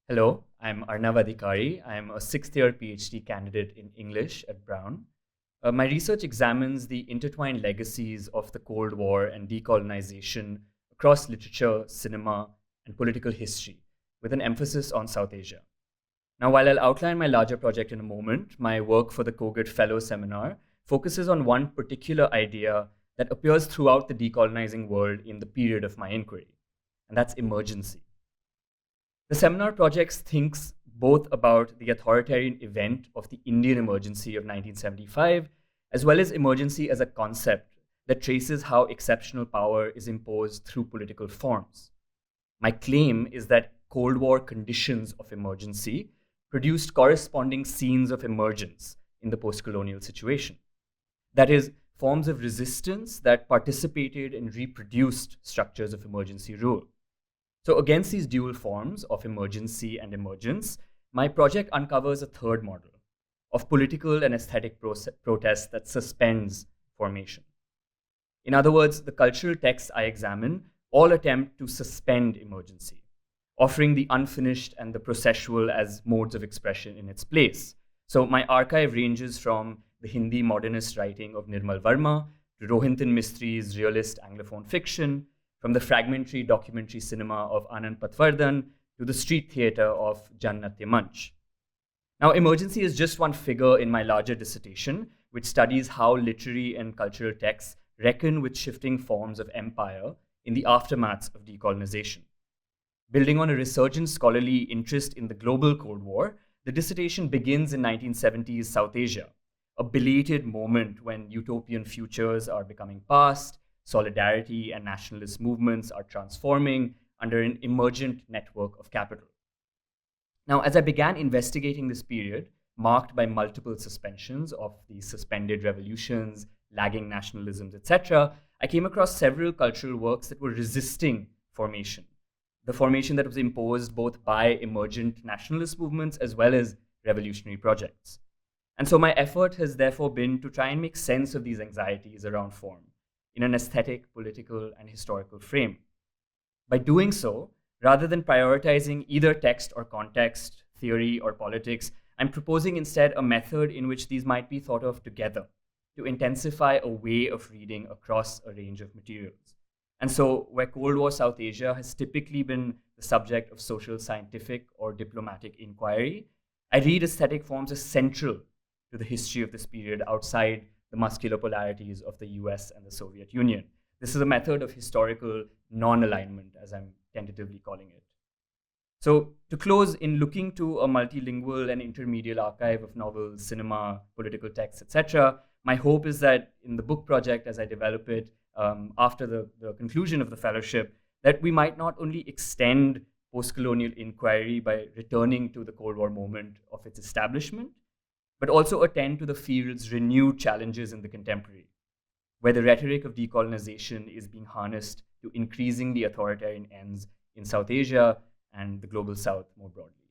Hello, I'm Arnav Adhikari. I'm a sixth-year Ph.D. candidate in English at Brown. My research examines the intertwined legacies of the Cold War and decolonization across literature, cinema, and political history, with an emphasis on South Asia. Now, while I'll outline my larger project in a moment, my work for the Cogut Fellow Seminar focuses on one particular idea that appears throughout the decolonizing world in the period of my inquiry, and that's emergency. The seminar project thinks both about the authoritarian event of the Indian emergency of 1975, as well as emergency as a concept that traces how exceptional power is imposed through political forms. My claim is that Cold War conditions of emergency produced corresponding scenes of emergence in the postcolonial situation. That is, forms of resistance that participated and reproduced structures of emergency rule. So against these dual forms of emergency and emergence, my project uncovers a third model of political and aesthetic protest that suspends formation. In other words, the cultural texts I examine all attempt to suspend emergency, offering the unfinished and the processual as modes of expression in its place. So my archive ranges from the Hindi modernist writing of Nirmal Verma to Rohinton Mistri's realist Anglophone fiction, from the fragmentary documentary cinema of Anand Patwardhan to the street theatre of Jan Natya Manch. Now, emergency is just one figure in my larger dissertation, which studies how literary and cultural texts reckon with shifting forms of empire in the aftermaths of decolonization. Building on a resurgent scholarly interest in the global Cold War, the dissertation begins in 1970s South Asia, a belated moment when utopian futures are becoming past, solidarity and nationalist movements are transforming under an emergent network of capital. Now, as I began investigating this period, marked by multiple suspensions of the suspended revolutions, lagging nationalisms, etc., I came across several cultural works that were resisting formation, the formation that was imposed both by emergent nationalist movements as well as revolutionary projects. And so my effort has therefore been to try and make sense of these anxieties around form in an aesthetic, political, and historical frame. By doing so, rather than prioritizing either text or context, theory or politics, I'm proposing instead a method in which these might be thought of together to intensify a way of reading across a range of materials. And so, where Cold War South Asia has typically been the subject of social, scientific, or diplomatic inquiry, I read aesthetic forms as central to the history of this period outside the muscular polarities of the US and the Soviet Union. This is a method of historical non-alignment, as I'm tentatively calling it. So to close, in looking to a multilingual and intermediate archive of novels, cinema, political texts, etc., my hope is that in the book project, as I develop it, after the conclusion of the fellowship, that we might not only extend post-colonial inquiry by returning to the Cold War moment of its establishment, but also attend to the field's renewed challenges in the contemporary, where the rhetoric of decolonization is being harnessed to increasing the authoritarian ends in South Asia and the global South more broadly.